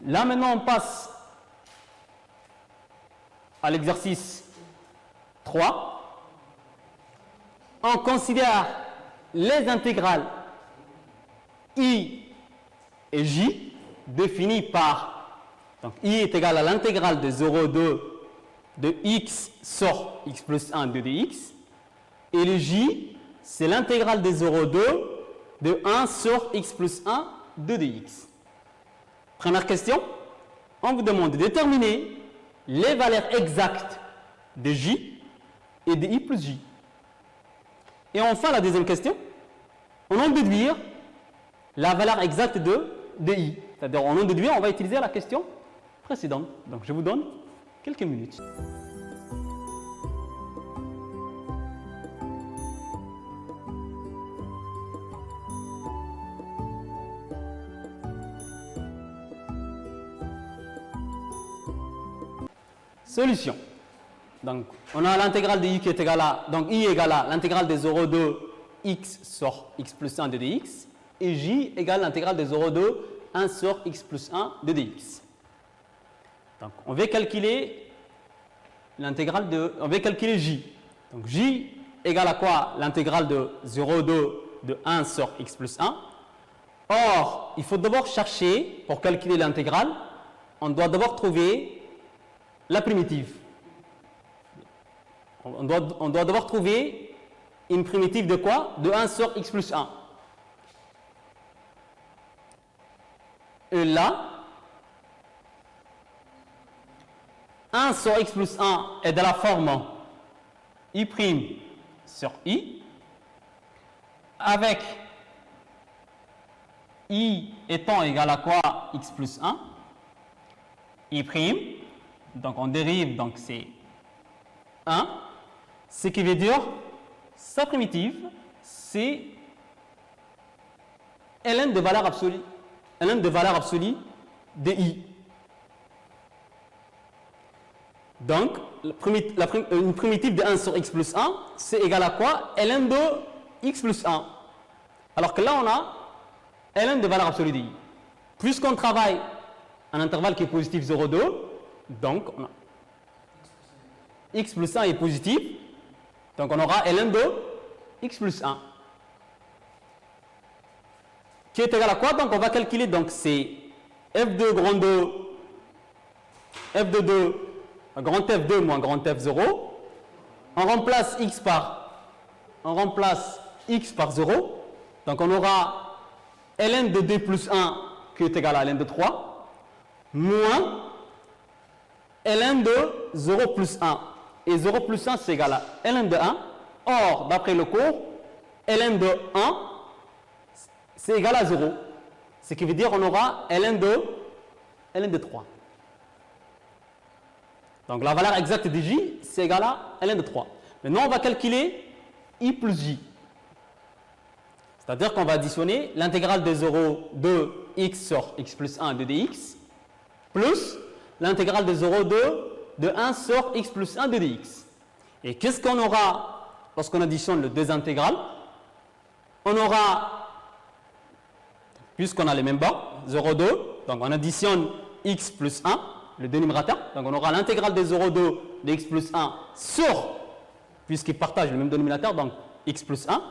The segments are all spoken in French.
Là, maintenant, on passe à l'exercice 3. On considère les intégrales I et J définies par, donc I est égal à l'intégrale de 0,2 de x sur x plus 1 de dx, et le J, c'est l'intégrale de 0,2 de 1 sur x plus 1 de dx. Première question, on vous demande de déterminer les valeurs exactes de J et de I plus J. Et enfin, la deuxième question, on va déduire la valeur exacte de I. C'est-à-dire, on va déduire, on va utiliser la question précédente. Donc, je vous donne quelques minutes. Solution. Donc, on a l'intégrale de I qui est égale à, donc I égale à l'intégrale de 0,2 x sur x plus 1 de dx, et J égale l'intégrale de 0,2 1 sur x plus 1 de dx. Donc, on va calculer l'intégrale de, on va calculer J. Donc, J égale à quoi? L'intégrale de 0,2 de 1 sur x plus 1. Or, il faut d'abord chercher, pour calculer l'intégrale, on doit d'abord trouver la primitive. On doit d'abord trouver une primitive de quoi? De 1 sur x plus 1. Et là, 1 sur x plus 1 est de la forme i' sur i, avec i étant égal à quoi? X plus 1, i', donc on dérive, donc c'est 1, ce qui veut dire sa primitive, c'est ln de valeur absolue, ln de valeur absolue de i. Donc, une primitive de 1 sur x plus 1, c'est égal à quoi? Ln de x plus 1. Alors que là, on a ln de valeur absolue de i. Puisqu'on travaille un intervalle qui est positif 0,2, donc on a x plus 1 est positif, donc on aura ln de x plus 1. Qui est égal à quoi? Donc on va calculer, donc c'est f2 grand 2, f de 2, grand F2 moins grand F0. On remplace x par 0. Donc on aura ln de 2 plus 1 qui est égal à ln de 3, moins ln de 0 plus 1. Et 0 plus 1 c'est égal à ln de 1. Or, d'après le cours, ln de 1 c'est égal à 0. Ce qui veut dire qu'on aura ln de 3. Donc la valeur exacte de J, c'est égal à ln de 3. Maintenant, on va calculer I plus J. C'est-à-dire qu'on va additionner l'intégrale de 0 de x sur x plus 1 de dx, plus l'intégrale de 0,2 de 1 sur x plus 1 de dx. Et qu'est-ce qu'on aura lorsqu'on additionne les deux intégrales? On aura, puisqu'on a les mêmes bords, 0,2, donc on additionne x plus 1, le dénominateur, donc on aura l'intégrale de 0,2 de x plus 1 sur, puisqu'ils partagent le même dénominateur, donc x plus 1,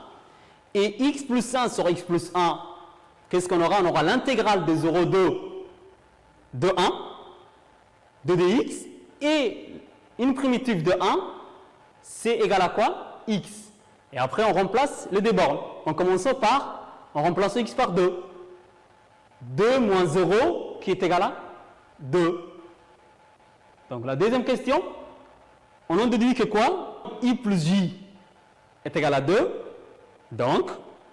et x plus 1 sur x plus 1, qu'est-ce qu'on aura? On aura l'intégrale de 0,2 de 1 de dx, et une primitive de 1, c'est égal à quoi? X. Et après, on remplace les deux bornes. En commençant par, on remplace x par 2. 2 moins 0, qui est égal à 2. Donc, la deuxième question, on en déduit que quoi? I plus J est égal à 2. Donc,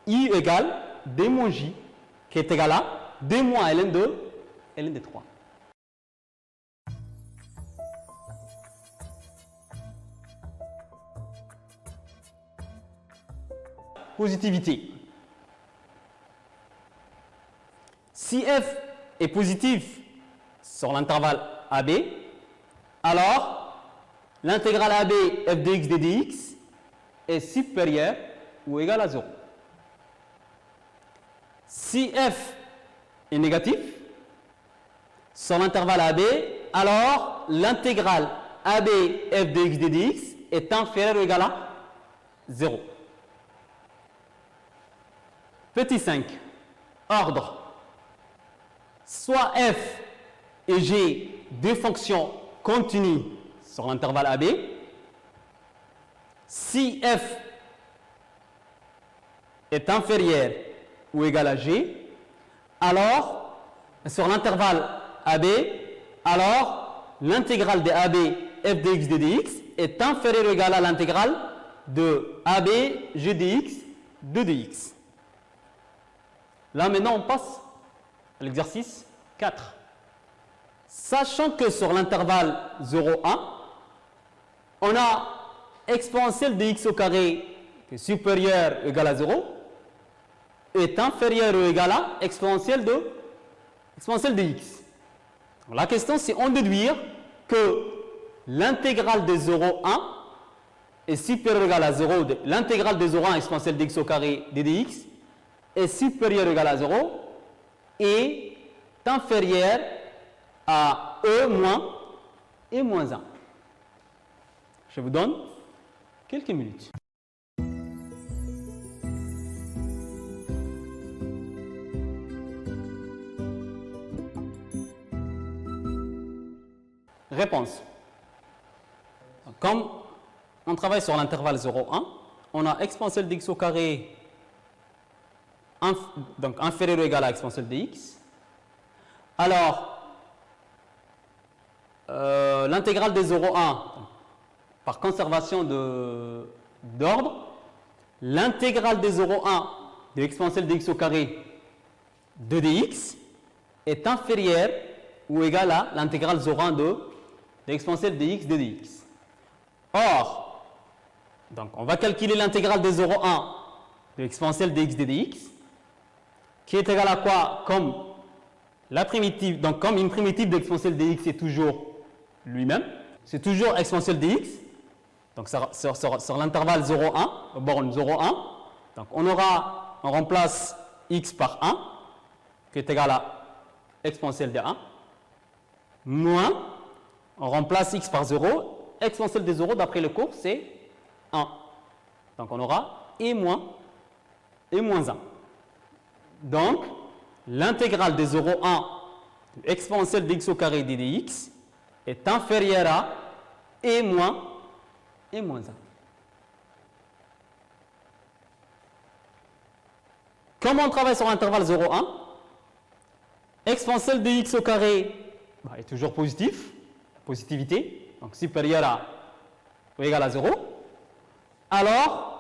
I égale D moins J, qui est égal à D moins ln de 3. Positivité. Si f est positif sur l'intervalle AB, alors l'intégrale AB f de x de dx est supérieure ou égale à 0. Si f est négatif, sur l'intervalle AB, alors l'intégrale AB f de x dx est inférieure ou égale à 0. Petit 5, ordre. Soit f et g, deux fonctions continues sur l'intervalle AB. Si f est inférieur ou égal à g, alors sur l'intervalle AB, alors l'intégrale de AB f de x de dx est inférieure ou égale à l'intégrale de AB g dx de dx. Là maintenant on passe à l'exercice 4. Sachant que sur l'intervalle 0, 1, on a exponentielle de x au carré qui est supérieur ou égal à 0 est inférieur ou égal à exponentielle de x. Alors, la question c'est on déduire que l'intégrale de 0, 1 est supérieure ou égale à 0, l'intégrale de 0, 1 exponentielle de x au carré de dx est supérieure ou égale à 0 et est inférieure à e moins 1. Je vous donne quelques minutes. Réponse. Comme on travaille sur l'intervalle 0, 1, on a exponentielle de x au carré donc inférieur ou égal à exponentielle de x. Alors, l'intégrale de 0, 1, par conservation d'ordre, l'intégrale de 0, 1 de exponentielle de x au carré de dx est inférieure ou égale à l'intégrale 0, 1 de l'exponentielle de x de dx. Or, donc on va calculer l'intégrale de 0, 1 de l'exponentielle de x de dx qui est égale à quoi? Comme la primitive, donc comme une primitive de l'exponentielle de x est toujours lui-même, c'est toujours exponentielle de x, donc sur l'intervalle 0, 1, borne 0, 1, donc on remplace x par 1, qui est égal à exponentielle de 1, moins, on remplace x par 0, exponentielle de 0, d'après le cours, c'est 1. Donc on aura et moins 1. Donc, l'intégrale de 0, 1 de exponentielle de x au carré de dx est inférieure à et moins 1. Comme on travaille sur l'intervalle 0, 1, exponentielle de x au carré est toujours positif, positivité, donc supérieure à ou égale à 0. Alors,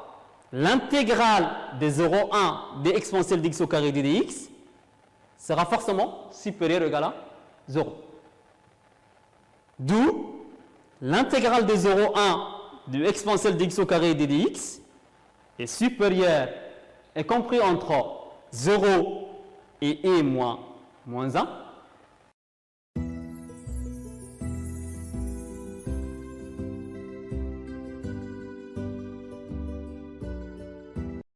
l'intégrale de 0, 1 de exponentielle de x au carré de dx sera forcément supérieure ou égale à 0. D'où l'intégrale de 0, 1 de exponentielle de x au carré de dx est supérieure, est compris entre 0 et moins 1.